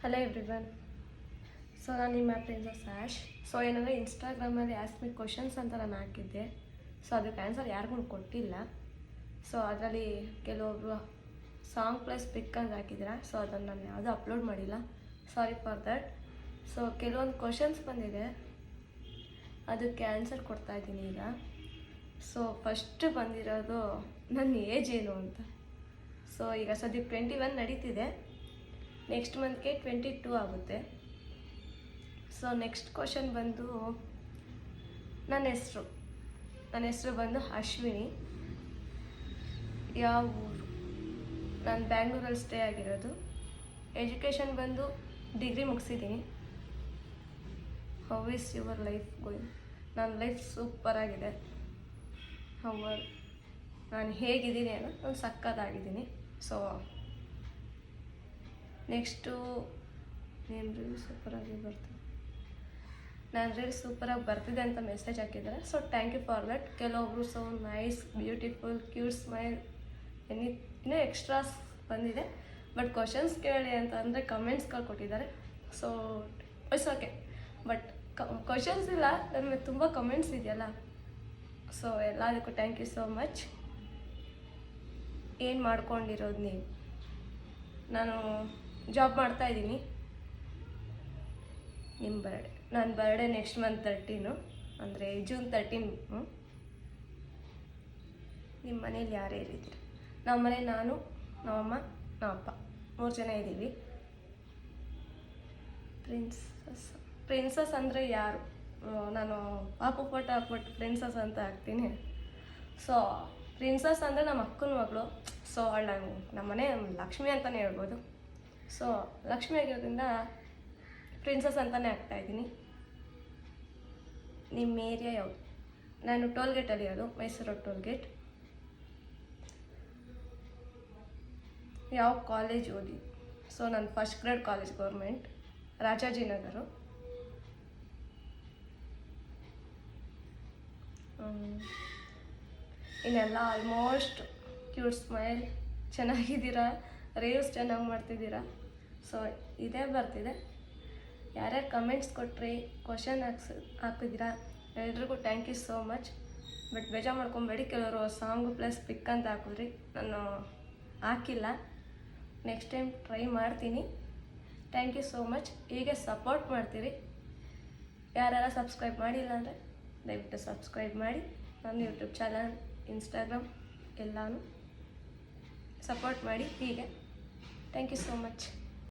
Hello everyone. So ನಾನು ನಿಮ್ಮ princess ash. So ಏನಂದರೆ ಇನ್ಸ್ಟಾಗ್ರಾಮಲ್ಲಿ ಆಸ್ಕ್ ಮಿ ಕ್ವಶನ್ಸ್ ಅಂತ ನಾನು ಹಾಕಿದ್ದೆ. ಸೊ ಅದಕ್ಕೆ ಆನ್ಸರ್ ಯಾರಿಗೂ ಕೊಟ್ಟಿಲ್ಲ. ಸೊ ಅದರಲ್ಲಿ ಕೆಲವೊಬ್ರು ಸಾಂಗ್ ಪ್ಲಸ್ ಪಿಕ್ ಅಂತ ಹಾಕಿದ್ದೀರ. ಸೊ ಅದನ್ನು ನಾನು ಯಾವುದೂ ಅಪ್ಲೋಡ್ ಮಾಡಿಲ್ಲ, ಸಾರಿ ಫಾರ್ ದ್ಯಾಟ್. ಸೊ ಕೆಲವೊಂದು ಕ್ವಶನ್ಸ್ ಬಂದಿದೆ, ಅದಕ್ಕೆ ಆನ್ಸರ್ ಕೊಡ್ತಾಯಿದ್ದೀನಿ ಈಗ. ಸೊ ಫಸ್ಟ್ ಬಂದಿರೋದು ನನ್ನ ಏಜ್ ಏನು ಅಂತ. ಸೊ ಈಗ ಸದ್ಯಕ್ಕೆ 21 ನಡೀತಿದೆ, ನೆಕ್ಸ್ಟ್ ಮಂತ್ಗೆ 22 ಆಗುತ್ತೆ. ಸೊ ನೆಕ್ಸ್ಟ್ ಕ್ವಶನ್ ಬಂದು ನನ್ನ ಹೆಸರು ಬಂದು ಅಶ್ವಿನಿ. ಯಾವ ಊರು? ನಾನು ಬ್ಯಾಂಗ್ಳೂರಲ್ಲಿ ಸ್ಟೇ ಆಗಿರೋದು. ಎಜುಕೇಷನ್ ಬಂದು ಡಿಗ್ರಿ ಮುಗಿಸಿದ್ದೀನಿ. How is your life going? ನನ್ನ ಲೈಫ್ ಸೂಪರಾಗಿದೆ. ನಾನು ಹೇಗಿದ್ದೀನಿ ಅನ್ನೋ ನಾನು ಸಕ್ಕತ್ತಾಗಿದ್ದೀನಿ. ಸೊ ನೆಕ್ಸ್ಟು ನಿಮ್ಮ ರೀಲ್ ಸೂಪರಾಗಿ ಬರ್ತಿದೆ. ನಾನು ರೀಲ್ ಸೂಪರಾಗಿ ಬರ್ತಿದೆ ಅಂತ ಮೆಸೇಜ್ ಹಾಕಿದ್ದಾರೆ. So thank you for that. ಕೆಲವೊಬ್ರು so nice, beautiful, cute smile, ಇನ್ನೂ ಎಕ್ಸ್ಟ್ರಾಸ್ ಬಂದಿದೆ. ಬಟ್ ಕ್ವಶನ್ಸ್ ಕೇಳಿ ಅಂತ ಅಂದರೆ ಕಮೆಂಟ್ಸ್ಗಳು ಕೊಟ್ಟಿದ್ದಾರೆ. So it's okay. But questions ಇಲ್ಲ, ನನ್ನ ಮೇಲೆ ತುಂಬ ಕಮೆಂಟ್ಸ್ ಇದೆಯಲ್ಲ. ಸೊ ಎಲ್ಲದಕ್ಕೂ ಥ್ಯಾಂಕ್ ಯು ಸೋ ಮಚ್. ಏನು ಮಾಡ್ಕೊಂಡಿರೋದು ನೀವು? ನಾನು ಜಾಬ್ ಮಾಡ್ತಾಯಿದ್ದೀನಿ. ನಿಮ್ಮ ಬರ್ಡೇ, ನನ್ನ ಬರ್ಡೇ ನೆಕ್ಸ್ಟ್ ಮಂತ್ 13, ಅಂದರೆ ಜೂನ್ 13. ನಿಮ್ಮ ಮನೇಲಿ ಯಾರೇ ಇದ್ದೀರಿ? ನಮ್ಮ ಮನೆ ನಾನು, ನಮ್ಮಮ್ಮ, ನಮ್ಮಪ್ಪ 3 ಜನ ಇದ್ದೀವಿ. ಪ್ರಿನ್ಸಸ್ ಅಂದರೆ ಯಾರು? ನಾನು ಪಾಪು ಫೋಟೋ ಹಾಕ್ಬಿಟ್ಟು ಪ್ರಿನ್ಸಸ್ ಅಂತ ಹಾಕ್ತೀನಿ. ಸೊ ಪ್ರಿನ್ಸಸ್ ಅಂದರೆ ನಮ್ಮ ಅಕ್ಕನ ಮಗಳು. ಸೊ ಅವಳು ನಮ್ಮ ಮನೆ ಲಕ್ಷ್ಮಿ ಅಂತಲೇ ಹೇಳ್ಬೋದು. ಸೊ ಲಕ್ಷ್ಮಿ ಆಗಿರೋದ್ರಿಂದ ಪ್ರಿನ್ಸಸ್ ಅಂತಲೇ ಆಗ್ತಾಯಿದ್ದೀನಿ. ನಿಮ್ಮ ಏರಿಯಾ ಯಾವುದು? ನಾನು ಟೋಲ್ಗೇಟಲ್ಲಿ ಇರೋದು, ಮೈಸೂರು ಟೋಲ್ಗೇಟ್. ಯಾವ ಕಾಲೇಜ್ ಓದಿ? ಸೊ ನಾನು ಫಸ್ಟ್ ಗ್ರೇಡ್ ಕಾಲೇಜ್, ಗೌರ್ಮೆಂಟ್, ರಾಜಾಜಿನಗರು. ಇನ್ನೆಲ್ಲ ಆಲ್ಮೋಸ್ಟ್ ಕ್ಯೂಟ್ ಸ್ಮೈಲ್, ಚೆನ್ನಾಗಿದ್ದೀರಾ, ರೀಲ್ಸ್ ಚೆನ್ನಾಗಿ ಮಾಡ್ತಿದ್ದೀರಾ. ಸೊ ಇದೇ ಬರ್ತಿದೆ. ಯಾರ್ಯಾರು ಕಮೆಂಟ್ಸ್ ಕೊಟ್ರಿ, ಕ್ವಶನ್ ಹಾಕಿದ್ದೀರಾ, ಎಲ್ರಿಗೂ thank you so much. But ಬೇಜಾರು ಮಾಡ್ಕೊಬೇಡಿ, ಕೆಲವರು ಸಾಂಗು ಪ್ಲಸ್ ಪಿಕ್ ಅಂತ ಹಾಕಿದ್ರಿ, ನಾನು ಹಾಕಿಲ್ಲ. ನೆಕ್ಸ್ಟ್ ಟೈಮ್ ಟ್ರೈ ಮಾಡ್ತೀನಿ. Thank you so much. ಹೀಗೆ ಸಪೋರ್ಟ್ ಮಾಡ್ತೀರಿ. ಯಾರ್ಯಾರು ಸಬ್ಸ್ಕ್ರೈಬ್ ಮಾಡಿಲ್ಲ ಅಂದರೆ ದಯವಿಟ್ಟು ಸಬ್ಸ್ಕ್ರೈಬ್ ಮಾಡಿ. ನನ್ನ ಯೂಟ್ಯೂಬ್ ಚಾನಲ್, ಇನ್ಸ್ಟಾಗ್ರಾಮ್ ಎಲ್ಲನೂ ಸಪೋರ್ಟ್ ಮಾಡಿ ಹೀಗೆ. Thank you so much.